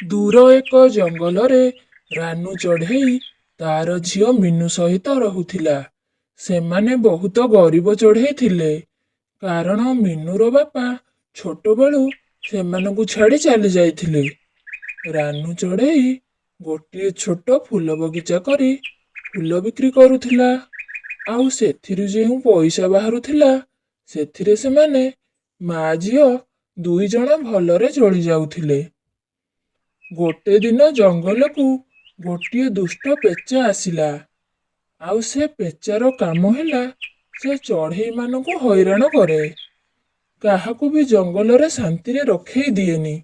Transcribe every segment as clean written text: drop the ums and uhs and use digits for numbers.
ଦୂର ଏକ ଜଙ୍ଗଲରେ ରାନୁ ଚଢ଼େଇ ତାର ଝିଅ ମିନୁ ସହିତ ରହୁଥିଲା। ସେମାନେ ବହୁତ ଗରିବ ଚଢ଼େଇ ଥିଲେ, କାରଣ ମିନୁର ବାପା ଛୋଟବେଳୁ ସେମାନଙ୍କୁ ଛାଡ଼ି ଚାଲି ଯାଇଥିଲେ। ରାନୁ ଚଢ଼େଇ ଗୋଟିଏ ଛୋଟ ଫୁଲ ବଗିଚା କରି ଫୁଲ ବିକ୍ରି କରୁଥିଲା। ଆଉ ସେଥିରୁ ଯେଉଁ ପଇସା ବାହାରୁଥିଲା, ସେଥିରେ ସେମାନେ ମା ଝିଅ ଦୁଇ ଜଣ ଭଲରେ ଚଳି ଯାଉଥିଲେ। ଗୋଟେ ଦିନ ଜଙ୍ଗଲକୁ ଗୋଟିଏ ଦୁଷ୍ଟ ପେଚା ଆସିଲା। ଆଉ ସେ ପେଚାର କାମ ହେଲା ସେ ଚଢ଼େଇମାନଙ୍କୁ ହଇରାଣ କରେ। କାହାକୁ ବି ଜଙ୍ଗଲରେ ଶାନ୍ତିରେ ରଖେଇ ଦିଏନି।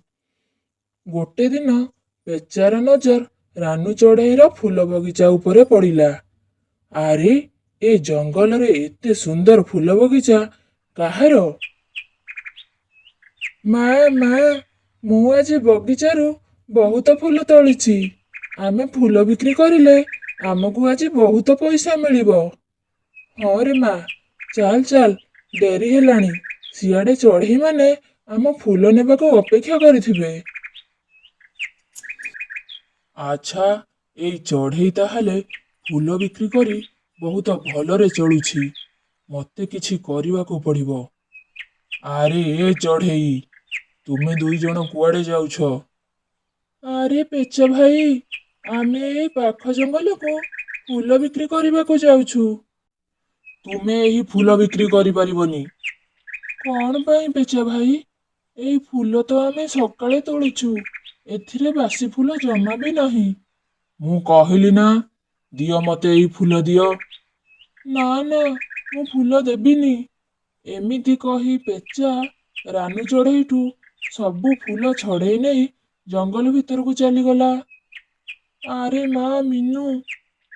ଗୋଟେ ଦିନ ପେଚାର ନଜର ରାନୁ ଚଢ଼େଇର ଫୁଲ ବଗିଚା ଉପରେ ପଡ଼ିଲା। ଆରେ, ଏ ଜଙ୍ଗଲରେ ଏତେ ସୁନ୍ଦର ଫୁଲ ବଗିଚା କାହାର? ମା ମା, ମୁଁ ଆଜି ବଗିଚାରୁ ବହୁତ ଫୁଲ ତୋଳିଛି। ଆମେ ଫୁଲ ବିକ୍ରି କରିଲେ ଆମକୁ ଆଜି ବହୁତ ପଇସା ମିଳିବ। ହଁ ରେ ମା, ଚାଲ ଚାଲ, ଡେରି ହେଲାଣି। ସିଆଡ଼େ ଚଢ଼େଇମାନେ ଆମ ଫୁଲ ନେବାକୁ ଅପେକ୍ଷା କରିଥିବେ। ଆଚ୍ଛା, ଏଇ ଚଢ଼େଇ ତାହେଲେ ଫୁଲ ବିକ୍ରି କରି ବହୁତ ଭଲରେ ଚଳୁଛି। ମୋତେ କିଛି କରିବାକୁ ପଡ଼ିବ। ଆରେ ଏ ଚଢ଼େଇ, ତୁମେ ଦୁଇ ଜଣ କୁଆଡ଼େ ଯାଉଛ? ଆରେ ପେଚା ଭାଇ, ଆମେ ଏଇ ପାଖ ଜଙ୍ଗଲକୁ ଫୁଲ ବିକ୍ରି କରିବାକୁ ଯାଉଛୁ। ତୁମେ ଏହି ଫୁଲ ବିକ୍ରି କରିପାରିବନି। କଣ ପାଇଁ ପେଚା ଭାଇ? ଏଇ ଫୁଲ ତ ଆମେ ସକାଳେ ତୋଳିଛୁ। ଏଥିରେ ବାସି ଫୁଲ ଜମା ବି ନାହିଁ। ମୁଁ କହିଲି ନା, ଦିଅ ମତେ ଏଇ ଫୁଲ ଦିଅ। ନା ନା, ମୁଁ ଫୁଲ ଦେବିନି। ଏମିତି କହି ପେଚା ରାନୁ ଚଢ଼େଇଠୁ ସବୁ ଫୁଲ ଛଡ଼େଇ ନେଇ ଜଙ୍ଗଲ ଭିତରକୁ ଚାଲିଗଲା। ଆରେ ମା ମିନୁ,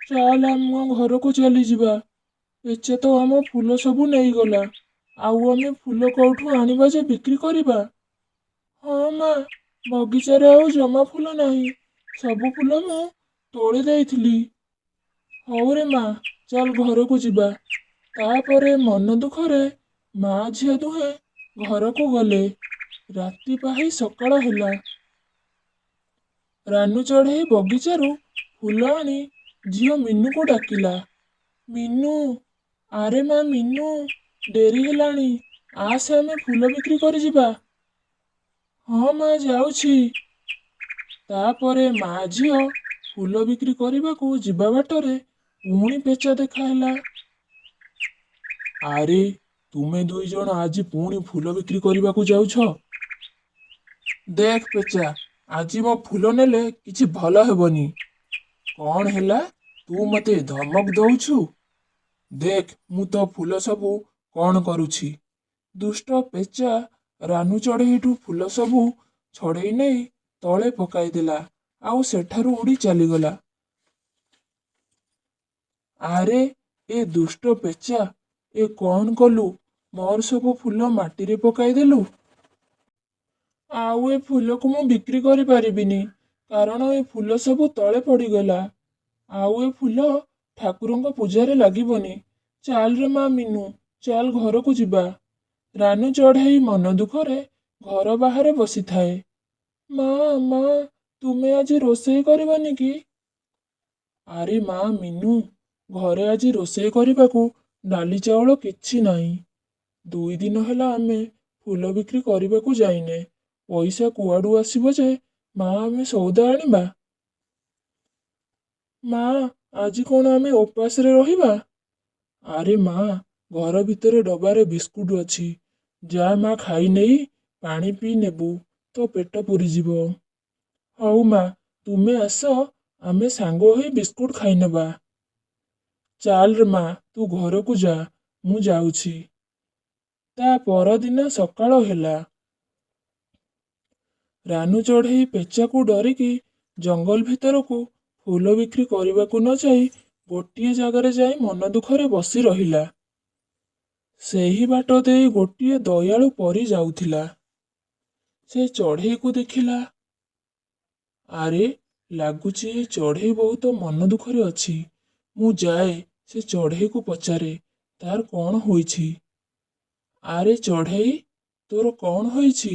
ଚାଲ ଆମ ଘରକୁ ଚାଲିଯିବା। ପେଚା ତ ଆମ ଫୁଲ ସବୁ ନେଇଗଲା। ଆଉ ଆମେ ଫୁଲ କୋଉଠୁ ଆଣିବା ଯେ ବିକ୍ରି କରିବା? ହଁ ମା, ବଗିଚାରେ ଆଉ ଜମା ଫୁଲ ନାହିଁ। ସବୁ ଫୁଲ ମୁଁ ତୋଳି ଦେଇଥିଲି। ହଉ ରେ ମା, ଚାଲ ଘରକୁ ଯିବା। ତାପରେ ମନ ଦୁଃଖରେ ମା ଝିଅ ଦୁହେଁ ଘରକୁ ଗଲେ। ରାତି ପାହି ସକାଳ ହେଲା। ରାନୁ ଚଢ଼େଇ ବଗିଚାରୁ ଫୁଲ ଆଣି ଝିଅ ମିନୁକୁ ଡାକିଲା। ମିନୁ, ଆରେ ମା ମିନୁ, ଡେରି ହେଲାଣି। ଆସେ ଆମେ ଫୁଲ ବିକ୍ରି କରିଯିବା। ହଁ ମା, ଯାଉଛି। ତାପରେ ମା ଝିଅ ଫୁଲ ବିକ୍ରି କରିବାକୁ ଯିବା ବାଟରେ ପୁଣି ପେଚା ଦେଖାହେଲା। ଆରେ, ତୁମେ ଦୁଇ ଜଣ ଆଜି ପୁଣି ଫୁଲ ବିକ୍ରି କରିବାକୁ ଯାଉଛ? ଦେଖ ପେଚା, ଆଜି ମୋ ଫୁଲ ନେଲେ କିଛି ଭଲ ହେବନି। କଣ ହେଲା? ତୁ ମତେ ଧମକ ଦଉଛୁ? ଦେଖ, ମୁଁ ତ ଫୁଲ ସବୁ କଣ କରୁଛି। ଦୁଷ୍ଟ ପେଚା ରାନୁ ଚଢ଼େଇଠୁ ଫୁଲ ସବୁ ଛଡ଼େଇ ନେଇ ତଳେ ପକାଇଦେଲା ଆଉ ସେଠାରୁ ଉଡ଼ି ଚାଲିଗଲା। ଆରେ, ଏ ଦୁଷ୍ଟ ପେଚା, ଏ କଣ କଲୁ? ମୋର ସବୁ ଫୁଲ ମାଟିରେ ପକାଇଦେଲୁ। ଆଉ ଏ ଫୁଲକୁ ମୁଁ ବିକ୍ରି କରିପାରିବିନି, କାରଣ ଏ ଫୁଲ ସବୁ ତଳେ ପଡ଼ିଗଲା। ଆଉ ଏ ଫୁଲ ଠାକୁରଙ୍କ ପୂଜାରେ ଲାଗିବନି। ଚାଲରେ ମା ମିନୁ, ଚାଲ ଘରକୁ ଯିବା। ରାନୁ ଚଢ଼େଇ ମନ ଦୁଃଖରେ ଘର ବାହାରେ ବସିଥାଏ। ମା ମା, ତୁମେ ଆଜି ରୋଷେଇ କରିବନି କି? ଆରେ ମା ମିନୁ, ଘରେ ଆଜି ରୋଷେଇ କରିବାକୁ ଡାଲି ଚାଉଳ କିଛି ନାହିଁ। 2 ଦିନ ହେଲା ଆମେ ଫୁଲ ବିକ୍ରି କରିବାକୁ ଯାଇନେ। ପଇସା କୁଆଡ଼ୁ ଆସିବ ଯେ ମା ଆମେ ସଉଦା ଆଣିବା? ମା, ଆଜି କଣ ଆମେ ଉପାସରେ ରହିବା? ଆରେ ମା, ଘର ଭିତରେ ଡବାରେ ବିସ୍କୁଟ ଅଛି। ଯା ମା, ଖାଇ ନେଇ ପାଣି ପିଇ ନେବୁ, ତୋ ପେଟ ପୁରିଯିବ। ହଉ ମା, ତୁମେ ଆସ, ଆମେ ସାଙ୍ଗ ହୋଇ ବିସ୍କୁଟ ଖାଇନେବା। ଚାଲରେ ମା, ତୁ ଘରକୁ ଯା, ମୁଁ ଯାଉଛି। ତା ପରଦିନ ସକାଳ ହେଲା। ରାନୁ ଚଢ଼େଇ ପେଚାକୁ ଡରିକି ଜଙ୍ଗଲ ଭିତରକୁ ଫୁଲ ବିକ୍ରି କରିବାକୁ ନ ଯାଇ ଗୋଟିଏ ଜାଗାରେ ଯାଇ ମନ ଦୁଃଖରେ ବସି ରହିଲା। ସେହି ବାଟ ଦେଇ ଗୋଟିଏ ଦୟାଳୁ ପରୀ ଯାଉଥିଲା। ସେ ଚଢ଼େଇକୁ ଦେଖିଲା। ଆରେ, ଲାଗୁଛି ଏ ଚଢ଼େଇ ବହୁତ ମନ ଦୁଃଖରେ ଅଛି। ମୁଁ ଯାଏ ସେ ଚଢ଼େଇକୁ ପଚାରେ ତାର କଣ ହୋଇଛି। ଆରେ ଚଢ଼େଇ, ତୋର କଣ ହୋଇଛି?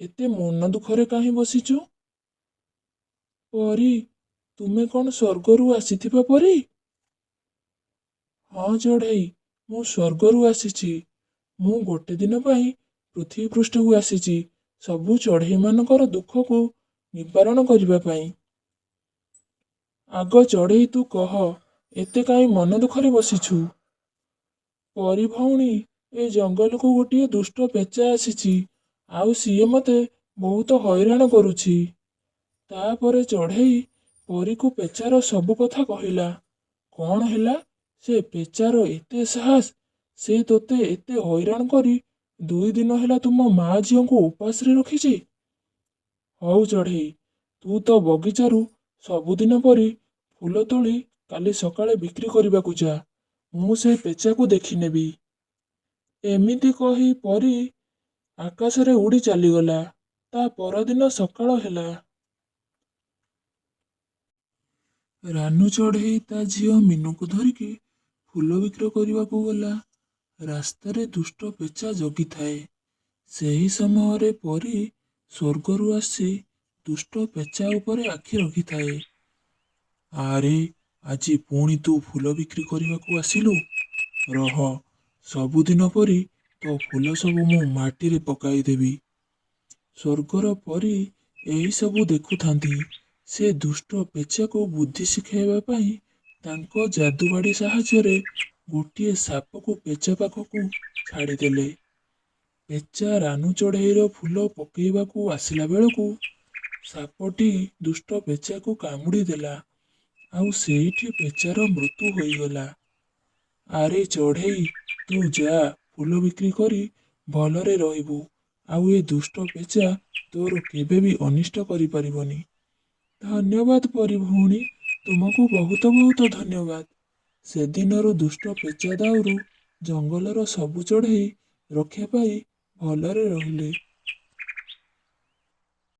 ଏତେ ମନ ଦୁଃଖରେ କାହିଁ ବସିଛୁ? ପରୀ, ତୁମେ କ'ଣ ସ୍ୱର୍ଗରୁ ଆସିଥିବା ପରୀ? ହଁ ଚଢ଼େଇ, ମୁଁ ସ୍ୱର୍ଗରୁ ଆସିଛି। ମୁଁ ଗୋଟେ ଦିନ ପାଇଁ ପୃଥିବୀ ପୃଷ୍ଠକୁ ଆସିଛି ସବୁ ଚଢ଼େଇମାନଙ୍କର ଦୁଃଖକୁ ନିବାରଣ କରିବା ପାଇଁ। ଆଗ ଚଢ଼େଇ ତୁ କହ, ଏତେ କାହିଁ ମନ ଦୁଃଖରେ ବସିଛୁ? ପରୀ ଭଉଣୀ, ଏ ଜଙ୍ଗଲକୁ ଗୋଟିଏ ଦୁଷ୍ଟ ପେଚା ଆସିଛି, ଆଉ ସିଏ ମୋତେ ବହୁତ ହଇରାଣ କରୁଛି। ତାପରେ ଚଢ଼େଇ ପରୀକୁ ପେଚାର ସବୁ କଥା କହିଲା। କ'ଣ ହେଲା? ସେ ପେଚାର ଏତେ ସାହସ, ସେ ତୋତେ ଏତେ ହଇରାଣ କରି 2 ଦିନ ହେଲା ତୁମ ମା ଝିଅଙ୍କୁ ଉପାସରେ ରଖିଛି। ହଉ ଚଢ଼େଇ, ତୁ ତ ବଗିଚାରୁ ସବୁଦିନ ପରି ଫୁଲ ତୋଳି କାଲି ସକାଳେ ବିକ୍ରି କରିବାକୁ ଯା। ମୁଁ ସେ ପେଚାକୁ ଦେଖିନେବି। ଏମିତି କହି ପରୀ ଆକାଶରେ ଉଡ଼ି ଚାଲିଗଲା। ତା ପରଦିନ ସକାଳ ହେଲା। ରାନୁ ଚଢ଼େଇ ତା ଝିଅ ମିନୁକୁ ଧରିକି ଫୁଲ ବିକ୍ରି କରିବାକୁ ଗଲା। ରାସ୍ତାରେ ଦୁଷ୍ଟ ପେଚା ଜଗିଥାଏ। ସେହି ସମୟରେ ପରୀ ସ୍ୱର୍ଗରୁ ଆସି ଦୁଷ୍ଟ ପେଚା ଉପରେ ଆଖି ରଖିଥାଏ। ଆରେ, ଆଜି ପୁଣି ତୁ ଫୁଲ ବିକ୍ରି କରିବାକୁ ଆସିଲୁ? ରହ, ସବୁଦିନ ପରି ତୋ ଫୁଲ ସବୁ ମୁଁ ମାଟିରେ ପକାଇଦେବି। ସ୍ୱର୍ଗର ପରୀ ଏହିସବୁ ଦେଖୁଥାନ୍ତି। ସେ ଦୁଷ୍ଟ ପେଚାକୁ ବୁଦ୍ଧି ଶିଖାଇବା ପାଇଁ ତାଙ୍କ ଯାଦୁବାଡ଼ି ସାହାଯ୍ୟରେ ଗୋଟିଏ ସାପକୁ ପେଚା ପାଖକୁ ଛାଡ଼ିଦେଲେ। ପେଚା ରାନୁ ଚଢ଼େଇର ଫୁଲ ପକେଇବାକୁ ଆସିଲା ବେଳକୁ ସାପଟି ଦୁଷ୍ଟ ପେଚାକୁ କାମୁଡ଼ି ଦେଲା, ଆଉ ସେଇଠି ପେଚାର ମୃତ୍ୟୁ ହୋଇଗଲା। ଆରେ ଚଢ଼େଇ, ତୁ ଯା, ଫୁଲ ବିକ୍ରି କରି ଭଲରେ ରହିବୁ, ଆଉ ଏ ଦୁଷ୍ଟ ପେଚା ତୋର କେବେ ବି ଅନିଷ୍ଟ କରିପାରିବନି। ଧନ୍ୟବାଦ ପରୀ ଭଉଣୀ, ତୁମକୁ ବହୁତ ବହୁତ ଧନ୍ୟବାଦ। ସେଦିନରୁ ଦୁଷ୍ଟ ପେଚା ଦାଉରୁ ଜଙ୍ଗଲର ସବୁ ଚଢ଼େଇ ରକ୍ଷା ପାଇ ଭଲରେ ରହିଲେ।